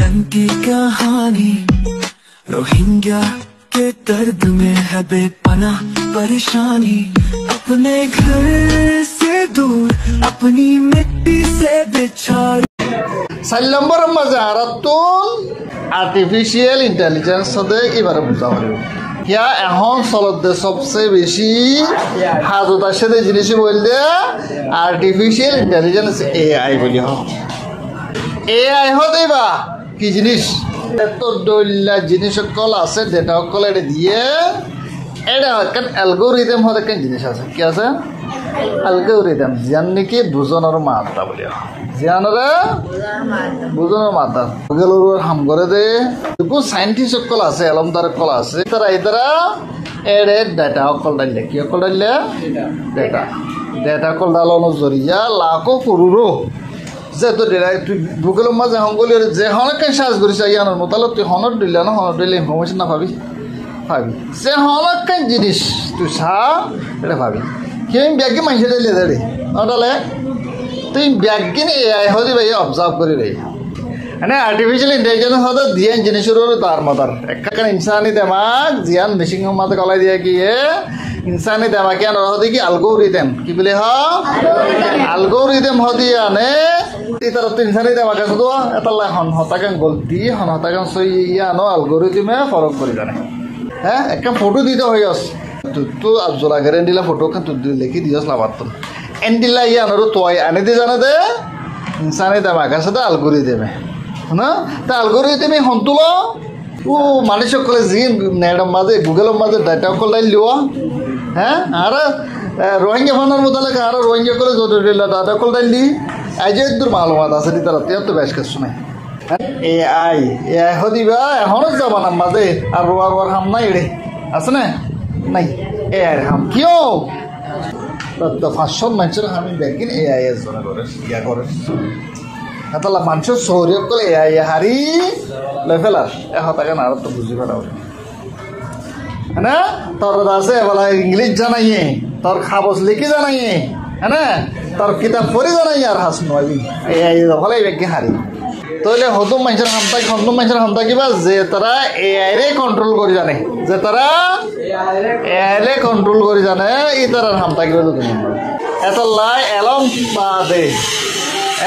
वतन की कहानी रोहिंग्या के दर्द में है बेपनाह परेशानी अपने घर से दूर अपनी मिट्टी से बिछाड़ 4 নম্বরের মাঝে আরাতুন আর্টিফিশিয়াল ইন্টেলিজেন্স হতে এবারে বুঝা পারব ইয়া এখন চলতে সবচেয়ে বেশি হাজত আসে জিনিস বললে আর্টিফিশিয়াল ইন্টেলিজেন্স এআই বলি এআই হতে বা কি জিনিস এত দৈল্লা জিনিস সকল আছে ডেটা সকল এটা দিয়ে এটা একটা অ্যালগোরিদম হতে একটা জিনিস আছে কি আছে অ্যালগোরিদম যান নাকি বুঝনের মাত্রা বলি জিয়ানরে বুঝনের মাত্রা গুগলের হাম করে দে দুটো সায়েন্টিস্ট সকল আছে আলমদার সকল আছে তারা এটারা এড়ে ডেটা সকল ডাইলে কি সকল ডাইলে ডেটা ডেটা সকল ডালানোর জরিয়া লাখো করুরো যে তো ডেটা তুই গুগলের মাঝে হঙ্গলের যে হনকে সার্চ করিস ইয়ানোর মোতালে তুই হনর দিলে না হনর দিলে ইনফরমেশন না পাবি পাবি যে হনকে জিনিস তুই সা এটা পাবি কেউ ব্যাগকে মানুষের দিলে দেড়ে নটালে তুই ব্যাগকিন এআই হতে ভাই অবজার্ভ করি ভাই মানে আর্টিফিশিয়াল ইন্টেলিজেন্স হতে দিয়ে জিনিসের তার মতার একটা ইনসানি দেমাক জিয়ান মেশিন মাতে কলাই দিয়ে কি ইনসানি দেমাকে আনার হতে কি অ্যালগোরিদম কি বলে অ্যালগোরিদম হতে আনে তারা তো ইনসানি দেমাকে শুধু এটা হন হতাকান গলতি হন হতাকান সই আনো অ্যালগোরিদমে ফরক করে জানে হ্যাঁ একটা ফটো দিতে হয়ে আস তো আফজলা ঘরে দিলা ফটো খান তুই লিখি দিস না পারতাম এন্ডিলা ইয়ানোর তোয় আনে দিয়ে জানা দে ইনসানি দেমাকে সাথে অ্যালগোরিদমে না তা অ্যালগোরিদমে হন্তুল ও মানুষ সকলে জিন নেটের মাঝে গুগলের মাঝে ডাটা সকল লিওয়া হ্যাঁ আর রোহিঙ্গা ফানার মতো লাগে আর রোহিঙ্গা করে যত ডাটা সকল ডাইলি আজ দূর মালুমাত আছে তারা তো বেশ কিছু নাই এআই এআই হদিবা এখনো যাবা না মাঝে আর রোয়ার হাম নাই রে আছে না নাই এআই হাম কিয় 500 মানুষের আমি ব্যাগিন এআই এর জন্য করে ইয়া করে এতলা মানুষের শহরে কলে এআই হারি লেভেলার এহতাকে না আর তো বুঝি পারাও না তোর আছে বলা ইংলিশ জানাইয়ে তোর খাবস লিখি জানাইয়ে হ্যাঁ তোর কিতাব পড়ি জানাই আর হাস নয় এআই হলে ব্যাগকে হারি তাহলে হদম মানুষের হামতা কিবা যে তারা এআই রে কন্ট্রোল করে জানে যে তারা এআই রে কন্ট্রোল করে জানে ই তার হামতা কিবা তুমি এত লাই এলম বাদে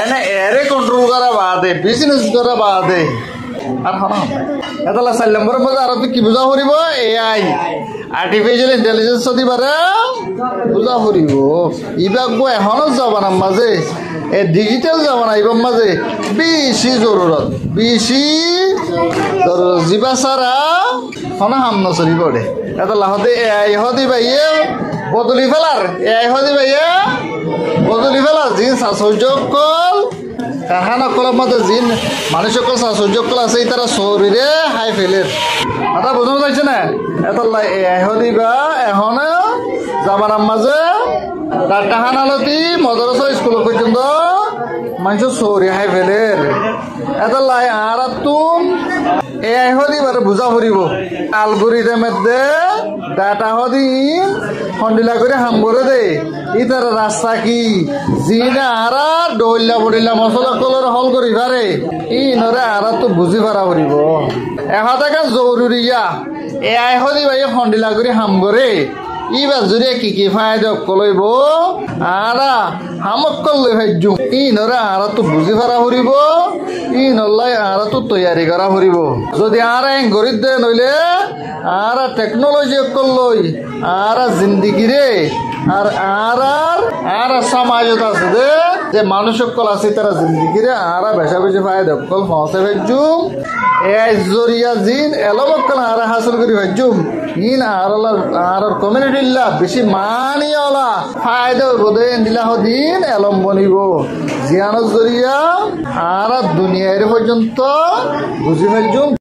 এনে এআই রে কন্ট্রোল করা বাদে বিজনেস করা বাদে আর হনা এতলা 4 নম্বরের মধ্যে আর কি বুঝা করিব এআই আর্টিফিশিয়াল ইন্টেলিজেন্স দিবারে বুঝা করিব ইবাক গো এখনো যাবানা মাঝে এ ডিজিটাল জামানা ইবার মাঝে বেশি জরুরত বেশি জিবা সারা হনা হাম নচলি পড়ে এটা লাহতে এআই হদি ভাইয়ে বদলি ফেলার এআই হদি ভাইয়ে বদলি ফেলার জিন সাহসর্য কল কারখানা কলার মধ্যে জিন মানুষ সকল সাহসর্য কল আছে তারা শরীরে হাই ফেলের এটা বোঝানো যাচ্ছে না এটা এআই হদি বা এখন জামানার মাঝে ডাক্তারখানালতি মদরসা স্কুল পর্যন্ত মানুষ সৌরি হাই ফেলের এটা লাই আর তুম এআই হদি বারে বুঝা ফুরিব অ্যালগোরিদমের দে ডাটা হদি খন্ডিলা করে হাম করে দে ইতার রাস্তা কি জিনা আরা ডইলা বড়িলা মশলা কলর হল করি পারে ই নরে আরা তো বুঝি পারা ফুরিব এহতাকে জরুরিয়া এআই হদি ভাই খন্ডিলা করে হাম করে ইবার জুড়ে কি ফায়দা কলইব আরা হামক কলই ভাইজু ই নরে আরা তো বুঝি ফারা ফুরিব ই নল্লাই আরা তো তৈয়ারি করা ফুরিব যদি আরা এং গরিব দে নইলে আরা টেকনোলজি কলই আরা জিন্দিগি রে আর আর সমাজত আছে দে যে মানুষ কল আছে তারা জিন্দিগি রে আরা বেশা বেশি ফায়দা কল পৌঁছে ভাইজু এআই জরিয়া জিন এলমক কল আরা হাসিল করি ভাইজু ইন আর কমিউনিটি বেশি মানিওলা ফায়দা বোধে দিলা দিন এলম বনিব জিয়ানোর জরিয়া আর দুনিয়ার পর্যন্ত বুঝি ফেলছুম